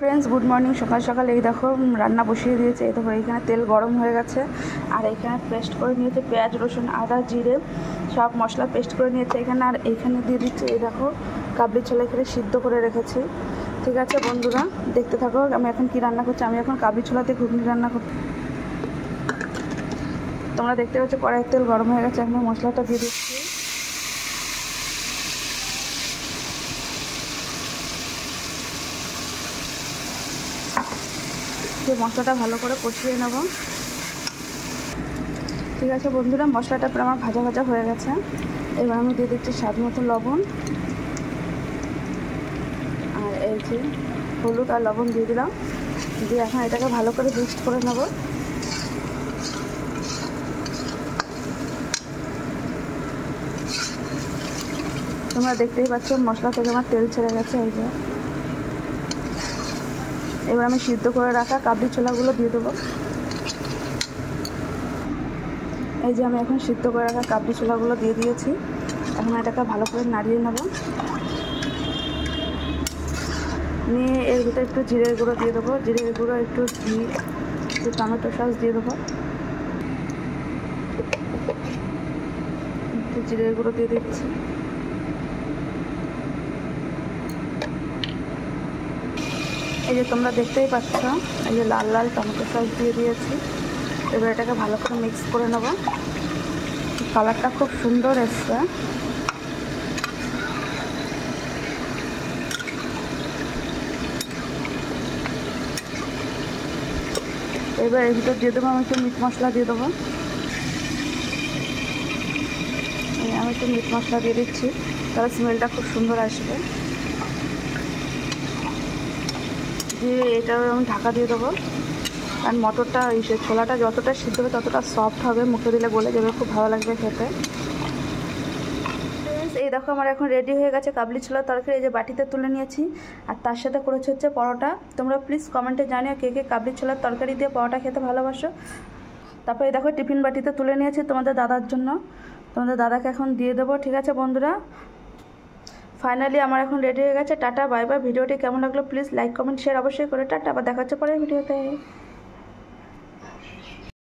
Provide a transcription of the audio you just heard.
Friends, good morning. সকাল সকাল এই দেখো রান্না বসিয়ে দিয়েছে। এই দেখো এইখানে তেল গরম হয়ে গেছে, আর এইখানে পেস্ট করে নিয়েছে পেঁয়াজ, রসুন, আদা, জিরে সব মশলা পেস্ট করে নিয়েছে এখানে। আর এইখানে দিয়ে দিচ্ছে এই দেখো কাবলি ছোলা এখানে সিদ্ধ করে রেখেছি। ঠিক আছে বন্ধুরা, দেখতে থাকো আমি এখন কি রান্না করছি। আমি এখন কাবলি ছোলাতে ঘুগনি রান্না করছি। তোমরা দেখতে পাচ্ছ কড়াইয়ের তেল গরম হয়ে গেছে, এখন মশলাটা দিয়ে দিচ্ছি। মশলাটা ভালো করে কষিয়ে নেব। ঠিক আছে বন্ধুরা, মশলাটা পুরো আমার ভাজা ভাজা হয়ে গেছে। এবার আমি দিয়ে দিচ্ছি স্বাদ মতো লবণ, আর এই যে হলুদ আর লবণ দিয়ে দিলাম। দিয়ে এখন এটাকে ভালো করে মিক্সড করে নেব। তোমরা দেখতেই পাচ্ছ মশলা থেকে আমার তেল ছেড়ে গেছে। এই যে এবার আমি সিদ্ধ করে রাখা কাবলি ছোলাগুলো দিয়ে দেবো। এই যে আমি এখন সিদ্ধ করে রাখা কাবলি ছোলাগুলো দিয়ে দিয়েছি। এখন এটাকে ভালো করে নাড়িয়ে নেব। নিয়ে এর ভিতরে একটু জিরের গুঁড়ো দিয়ে দেবো, জিরের গুঁড়ো, একটু ঘি, একটু টমেটো সস দিয়ে দেবো, একটু জিরের গুঁড়ো দিয়ে দিচ্ছি। এই যে তোমরা দেখতেই পাচ্ছ, এই যে লাল লাল টমেটো সস দিয়ে দিয়েছি। এবার এটাকে ভালো করে মিক্স করে নেব। কালারটা খুব সুন্দর এসছে। এবার এর ভিতর দিয়ে দেবো আমি একটু মিট মশলা দিয়ে দেবো। আমি একটু মিট মশলা দিয়ে দিচ্ছি, তাহলে স্মেলটা খুব সুন্দর আসবে। দিয়ে এটা আমি ঢাকা দিয়ে দেবো। আর মটরটা ছোলাটা যতটা সিদ্ধ হবে ততটা সফট হবে, মুখে দিলে গলে যাবে, খুব ভালো লাগবে খেতে। এই দেখো আমার এখন রেডি হয়ে গেছে কাবলি ছোলার তরকারি। এই যে বাটিতে তুলে নিয়েছি, আর তার সাথে করেছে হচ্ছে পরোটা। তোমরা প্লিজ কমেন্টে জানিও কে কে কাবলি ছোলার তরকারি দিয়ে পরোটা খেতে ভালোবাসো। তারপরে দেখো টিফিন বাটিতে তুলে নিয়েছি তোমাদের দাদার জন্য, তোমাদের দাদাকে এখন দিয়ে দেবো। ঠিক আছে বন্ধুরা, ফাইনালি আমার এখন রেডি হয়ে গেছে। Tata, bye bye. ভিডিওটি কেমন লাগলো প্লিজ লাইক, কমেন্ট, শেয়ার অবশ্যই করে। টাটা, আবার দেখা হচ্ছে পরের ভিডিওতে।